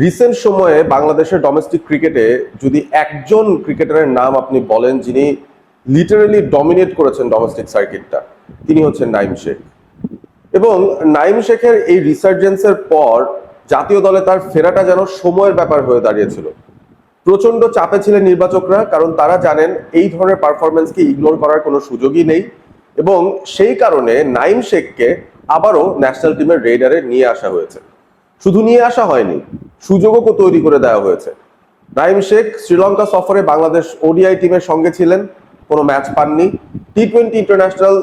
Recent সময়ে বাংলাদেশের domestic ক্রিকেটে যদি একজন ক্রিকেটারের নাম আপনি বলেন যিনি লিটারালি ডমিনেট করেছেন ডোমেস্টিক সার্কিটটা, তিনি হচ্ছেন নাইম শেখ। এবং নাইম শেখের এই রিসার্জেন্সের পর জাতীয় দলে তার ফেরাটা যেন সময়ের ব্যাপার হয়ে দাঁড়িয়েছিল। প্রচন্ড চাপে ছিলেন নির্বাচকরা, কারণ তারা জানেন এই ধরনের পারফরমেন্সকে ইগনোর করার কোনো সুযোগই নেই। এবং সেই কারণে নাইম শেখকে আবারও ন্যাশনাল টিমের রেডারে নিয়ে আসা হয়েছে। শুধু নিয়ে আসা হয়নি, সুযোগও তৈরি করে দেওয়া হয়েছে। নাইম শেখ শ্রীলঙ্কা সফরে বাংলাদেশ ওডিআই টিমের সঙ্গে ছিলেন, কোনো ম্যাচ পাননি। টি-20 ইন্টারন্যাশনাল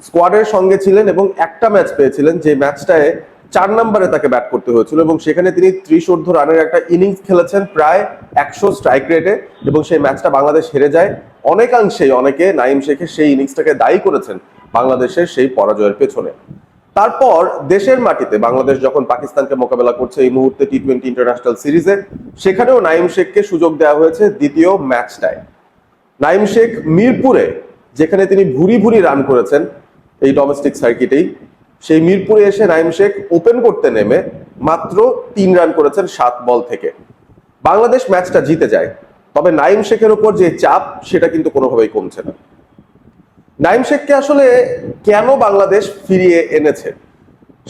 স্কোয়াডের সঙ্গে ছিলেন এবং একটা ম্যাচ পেয়েছিলেন, যে ম্যাচটায় 4 নম্বরে তাকে ব্যাট করতে হয়েছিল এবং সেখানে তিনি 30 রানের একটা ইনিংস খেলেছেন প্রায় 100 স্ট্রাইক রেটে, এবং সেই ম্যাচটা বাংলাদেশ হেরে যায়। অনেকাংশেই অনেকে নাইম শেখের সেই ইনিংসটাকে দায়ী করেছেন বাংলাদেশের সেই পরাজয়ের পেছনে। তারপর দেশের মাটিতে বাংলাদেশ যখন পাকিস্তানকে মোকাবেলা করছে এই মুহূর্তে টি-20 ইন্টারন্যাশনাল সিরিজে, সেখানেও নাইম শেখকে সুযোগ দেওয়া হয়েছে দ্বিতীয় ম্যাচটায়। নাইম শেখ মিরপুরে, যেখানে তিনি ভুরি ভুরি রান করেছেন এই ডোমেস্টিক সার্কিটেই, সেই মিরপুরে এসে নাইম শেখ ওপেন করতে নেমে মাত্র 3 রান করেছেন 7 বল থেকে। বাংলাদেশ ম্যাচটা জিতে যায়, তবে নাইম শেখের উপর যে চাপ সেটা কিন্তু কোনোভাবেই কমছে না। নাইম শেখকে আসলে কেন বাংলাদেশ ফিরিয়ে এনেছে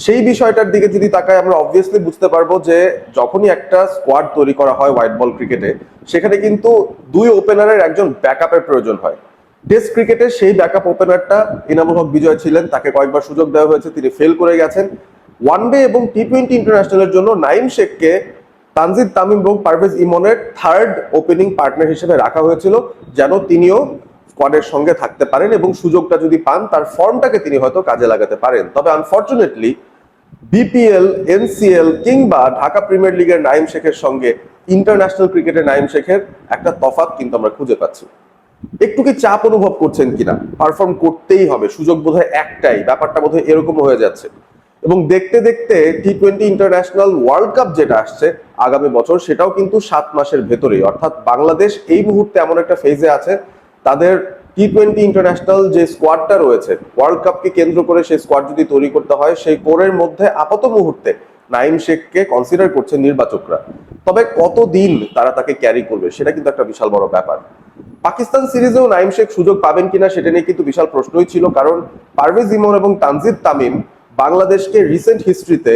সেই বিষয়টার দিকে যদি তাকায়, আমরা অবভিয়াসলি বুঝতে পারবো যে যখনই একটা স্কোয়াড তৈরি করা হয় হোয়াইট বল ক্রিকেটে, সেখানে কিন্তু 2 ওপেনারের একজন ব্যাকআপের প্রয়োজন হয়। টেস্ট ক্রিকেটে সেই ব্যাকআপ ওপেনারটা ইনামুল হক বিজয় ছিলেন, তাকে কয়েকবার সুযোগ দেওয়া হয়েছে, তিনি ফেল করে গেছেন। ওয়ানডে এবং টি-20 ইন্টারন্যাশনালের জন্য নাইম শেখকে তানজিদ তামিম এবং পারভেজ ইমনের থার্ড ওপেনিং পার্টনার হিসেবে রাখা হয়েছিল, যেন তিনিও স্কোয়াডের সঙ্গে থাকতে পারেন এবং সুযোগটা যদি পান তার ফর্মটাকে তিনি হয়তো কাজে লাগাতে পারেন। তবে আনফরচুনেটলি বিপিএল, এনসিএল কিংবা ঢাকা প্রিমিয়ার লিগের নাইম শেখের সঙ্গে ইন্টারন্যাশনাল ক্রিকেটের নাইম শেখের একটা তফাৎ কিন্তু আমরা খুঁজে পাচ্ছি। একটু কি চাপ অনুভব করছেন কিনা, পারফর্ম করতেই হবে, সুযোগ বোধহয় একটাই, ব্যাপারটা বোধহয় এরকম হয়ে যাচ্ছে। এবং দেখতে দেখতে টি-20 ইন্টারন্যাশনাল ওয়ার্ল্ড কাপ যেটা আসছে আগামী বছর, সেটাও কিন্তু 7 মাসের ভেতরেই। অর্থাৎ বাংলাদেশ এই মুহূর্তে এমন একটা ফেজে আছে, তাদের টি-20 ইন্টারন্যাশনাল যে স্কোয়াডটা রয়েছে, ওয়ার্ল্ড কাপকে কেন্দ্র করে সেই স্কোয়াড যদি তৈরি করতে হয়, সেই কোরের মধ্যে আপাত মুহূর্তে নাইম শেখকে কনসিডার করছে নির্বাচকরা। তবে কতদিন তারা তাকে ক্যারি করবে সেটা কিন্তু একটা বিশাল বড় ব্যাপার। পাকিস্তান সিরিজেও নাইম শেখ সুযোগ পাবেন কিনা সেটা নিয়ে কিন্তু বিশাল প্রশ্নই ছিল, কারণ পারভেজ ইমন এবং তানজিদ তামিম বাংলাদেশকে রিসেন্ট হিস্ট্রিতে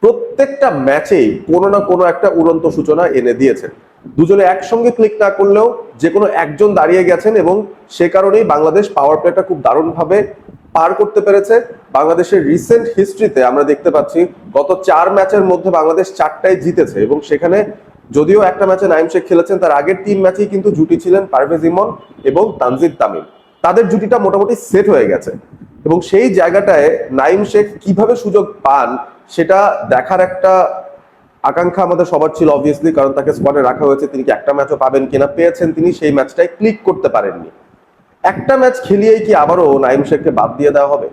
প্রত্যেকটা ম্যাচেই কোনো না কোনো একটা উড়ন্ত সূচনা এনে দিয়েছেন। দুজনে একসঙ্গে ক্লিক না করলেও যে কোনো একজন দাঁড়িয়ে গেছেন, এবং সে কারণেই বাংলাদেশ পাওয়ার প্লেটা খুব দারুণভাবে পার করতে পেরেছে। বাংলাদেশের রিসেন্ট হিস্ট্রিতে আমরা দেখতে পাচ্ছি গত 4 ম্যাচের মধ্যে বাংলাদেশ 4টাই জিতেছে, এবং সেখানে যদিও একটা ম্যাচে নাইম শেখ খেলেছেন, তার আগের 3 ম্যাচেই কিন্তু জুটি ছিলেন পারভেজ ইমন এবং তানজিদ তামিম। তাদের জুটিটা মোটামুটি সেট হয়ে গেছে, এবং সেই জায়গাটায় নাইম শেখ কিভাবে সুযোগ পান সেটা দেখার একটা আকাঙ্ক্ষা আমাদের সবার ছিল অবভিয়াসলি, কারণ তাকে স্কোয়াডে রাখা হয়েছে। তিনি কি একটা ম্যাচও পাবেন কিনা, পেয়েছেন, তিনি সেই ম্যাচটায় ক্লিক করতে পারেননি। একটা ম্যাচ খেলিয়েই কি আবারও নাইম শেখকে বাদ দিয়ে দেওয়া হবে?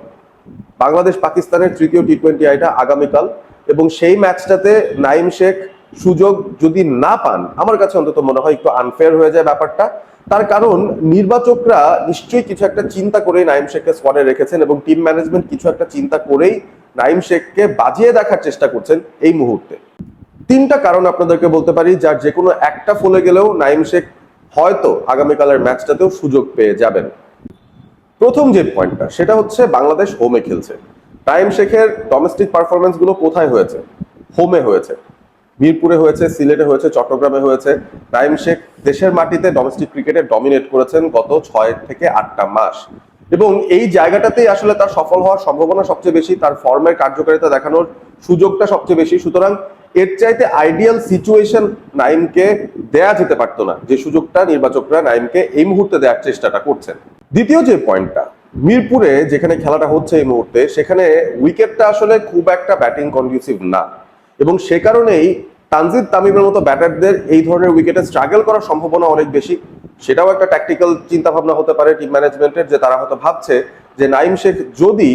বাংলাদেশ পাকিস্তানের তৃতীয় টি-20 আইটা আগামীকাল, এবং সেই ম্যাচটাতে নাইম শেখ সুযোগ যদি না পান, আমার কাছে অন্তত মনে হয় একটু আনফেয়ার হয়ে যায় ব্যাপারটা। তার কারণ নির্বাচকরা নিশ্চয়ই কিছু একটা চিন্তা করেই নাইম শেখকে স্কোয়াডে রেখেছেন, এবং টিম ম্যানেজমেন্ট কিছু একটা চিন্তা করেই নাইম শেখকে বাজিয়ে দেখার চেষ্টা করছেন এই মুহূর্তে। 3টা কারণ আপনাদেরকে বলতে পারি, যার যে কোনো একটা ফলে গেলেও নাইম শেখ হয়তো আগামীকালের ম্যাচটাতেও সুযোগ পেয়ে যাবেন। প্রথম যে পয়েন্টটা সেটা হচ্ছে বাংলাদেশ হোমে খেলছে। নাইম শেখের ডোমেস্টিক পারফরমেন্স গুলো কোথায় হয়েছে? হোমে হয়েছে। মিরপুরে হয়েছে, সিলেটে হয়েছে, চট্টগ্রামে হয়েছে। নাইম শেখ দেশের মাটিতে ডোমেস্টিক ক্রিকেটে ডমিনেট করেছেন গত 6 থেকে 8টা মাস, এবং এই জায়গাটাতেই আসলে তার সফল হওয়ার সম্ভাবনা সবচেয়ে বেশি, তার ফর্মের কার্যকারিতা দেখানোর সুযোগটা সবচেয়ে বেশি। সুতরাং এর চাইতে আইডিয়াল সিচুয়েশন নাইমকে দেয়া যেতে পারতো না, যে সুযোগটা নির্বাচকরা নাইমকে এই মুহূর্তে দেওয়ার চেষ্টাটা করছেন। দ্বিতীয় যে পয়েন্টটা, মিরপুরে যেখানে খেলাটা হচ্ছে এই মুহূর্তে, সেখানে উইকেটটা আসলে খুব একটা ব্যাটিং কন্ডিউসিভ না, এবং সে কারণেই তানজিদ তামিমের মতো ব্যাটারদের এই ধরনের উইকেটে স্ট্রাগল করার সম্ভাবনা অনেক বেশি। সেটাও একটা ট্যাকটিক্যাল চিন্তা ভাবনা হতে পারে টিম ম্যানেজমেন্টের, যে তারা হয়তো ভাবছে যে নাইম শেখ যদি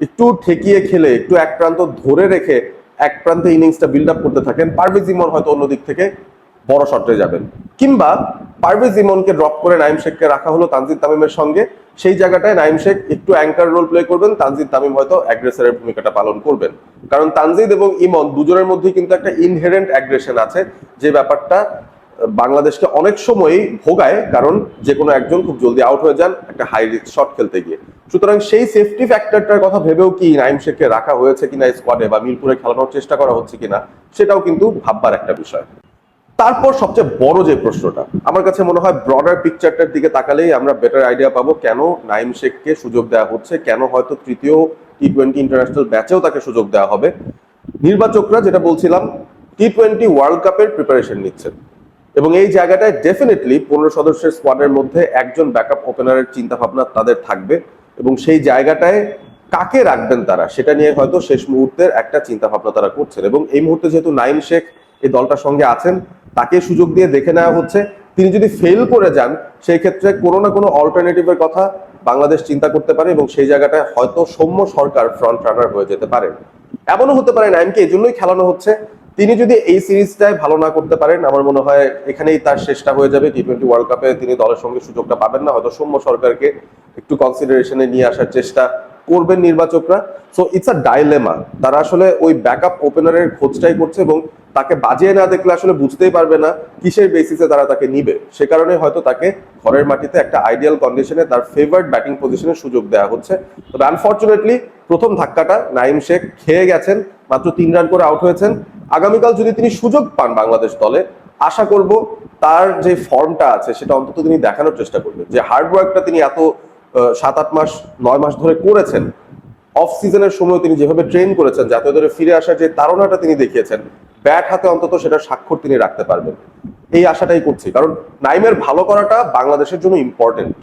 একটু ঠেকিয়ে খেলে, একটু এক প্রান্ত ধরে রেখে এক প্রান্তে ইনিংসটা বিল্ড আপ করতে থাকেন, পারভেজ ইমন হয়তো অন্যদিক থেকে বড় শটে যাবেন, কিংবা পারভেজ ইমনকে ড্রপ করে নাইম শেখকে রাখা হলো তানজিদ তামিমের সঙ্গে, সেই জায়গাটায় নাইম শেখ একটু অ্যাঙ্কার রোল প্লে করবেন, তানজিদ তামিম হয়তো অ্যাগ্রেসরের ভূমিকাটা পালন করবেন। কারণ তানজিদ এবং ইমন দুজনের মধ্যে কিন্তু একটা ইনহেরেন্ট অ্যাগ্রেশন আছে, যে ব্যাপারটা বাংলাদেশকে অনেক সময়ই ভোগায়, কারণ যে কোনো একজন খুব জলদি আউট হয়ে যান একটা হাই রিস্ক শট খেলতে গিয়ে। সুতরাং সেই সেফটি ফ্যাক্টরটার কথা ভেবেও কি নাইম শেখকে রাখা হয়েছে কিনা স্কোয়াডে বা মিরপুরে খেলানোর চেষ্টা করা হচ্ছে কিনা, সেটাও কিন্তু ভাববার একটা বিষয়। তারপর সবচেয়ে বড় যে প্রশ্নটা, আমার কাছে মনে হয় ব্রডার পিকচারটার দিকে তাকালেই আমরা বেটার আইডিয়া পাবো কেন নাইম শেখকে সুযোগ দেওয়া হচ্ছে, কেন হয়তো তৃতীয় টি-20 ইন্টারন্যাশনাল ব্যাচেও তাকে সুযোগ দেওয়া হবে। নির্বাচকরা, যেটা বলছিলাম, টি-20 ওয়ার্ল্ড কাপের প্রিপারেশন নিচ্ছেন এবং এই জায়গাটায় ডেফিনেটলি 15 সদস্যের স্কোয়াডের মধ্যে একজন ব্যাকআপ ওপেনারের চিন্তা ভাবনা তাদের থাকবে এবং সেই জায়গাটায় কাকে রাখবেন তারা সেটা নিয়ে হয়তো শেষ মুহূর্তের একটা চিন্তা ভাবনা তারা করছেন। এবং এই মুহূর্তে যেহেতু নাইম শেখ এই দলটার সঙ্গে আছেন, তাকে সুযোগ দিয়ে দেখে নেওয়া হচ্ছে। তিনি যদি ফেল করে যান, সেই ক্ষেত্রে কোনো না কোনো অল্টারনেটিভের কথা বাংলাদেশ চিন্তা করতে পারে এবং সেই জায়গাটায় হয়তো সৌম্য সরকার ফ্রন্ট রানার হয়ে যেতে পারেন। এমনও হতে পারে নাইমকে এই জন্যই খেলানো হচ্ছে, তিনি যদি এই সিরিজটায় ভালো না করতে পারেন, আমার মনে হয় এখানেই তার শেষটা হয়ে যাবে। টি-20 ওয়ার্ল্ড কাপে তিনি দলের সঙ্গে সুযোগটা পাবেন না, হয়তো সৌম্য সরকারকে একটু কনসিডারেশনে নিয়ে আসার চেষ্টা করবেন নির্বাচকরা। সো ইটস আ ডাইলেমা, তারা আসলে ওই ব্যাকআপ ওপেনারের খোঁজটাই করছে এবং তাকে বাজিয়ে না দেখলে আসলে বুঝতেই পারবে না কিসের বেসিসে তারা তাকে নিবে। সে কারণে হয়তো তাকে ঘরের মাটিতে একটা আইডিয়াল কন্ডিশনে তার ফেভারিট ব্যাটিং পজিশনে সুযোগ দেওয়া হচ্ছে। তবে আনফর্চুনেটলি প্রথম ধাক্কাটা নাইম শেখ খেয়ে গেছেন, মাত্র 3 রান করে আউট হয়েছেন। আগামীকাল যদি তিনি সুযোগ পান বাংলাদেশ দলে, আশা করব তার যে ফর্মটা আছে সেটা অন্তত তিনি দেখানোর চেষ্টা করবেন, যে হার্ডওয়ার্কটা তিনি এত 7-8 মাস 9 মাস ধরে করেছেন, অফ সিজনের সময় তিনি যেভাবে ট্রেন করেছেন, জাতীয় দলে ফিরে আসার যে তাড়নাটা তিনি দেখিয়েছেন, ব্যাট হাতে অন্তত সেটা স্বাক্ষর তিনি রাখতে পারবেন, এই আশাটাই করছি। কারণ নাইমের ভালো করাটা বাংলাদেশের জন্য ইম্পর্টেন্ট,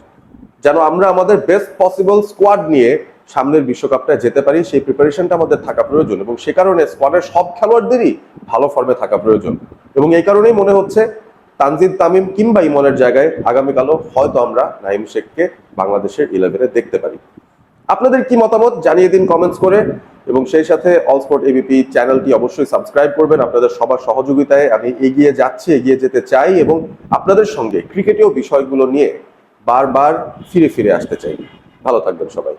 যেন আমরা আমাদের বেস্ট পসিবল স্কোয়াড নিয়ে সামনের বিশ্বকাপটা যেতে পারি, সেই প্রিপারেশনটা আমাদের থাকা প্রয়োজন এবং সে কারণে স্কোয়াডের সব খেলোয়াড়দেরই ভালো ফর্মে থাকা প্রয়োজন। এবং এই কারণেই মনে হচ্ছে তানজিদ তামিম কিংবা ইমনের জায়গায় আগামীকালও হয়তো আমরা নাইম শেখকে বাংলাদেশের 11-এ দেখতে পারি। আপনাদের কি মতামত জানিয়ে দিন কমেন্টস করে, এবং সেই সাথে অল স্পোর্ট এবিপি চ্যানেলটি অবশ্যই সাবস্ক্রাইব করবেন। আপনাদের সবার সহযোগিতায় আমি এগিয়ে যাচ্ছি, এগিয়ে যেতে চাই এবং আপনাদের সঙ্গে ক্রিকেটীয় বিষয়গুলো নিয়ে বারবার ফিরে ফিরে আসতে চাই। ভালো থাকবেন সবাই।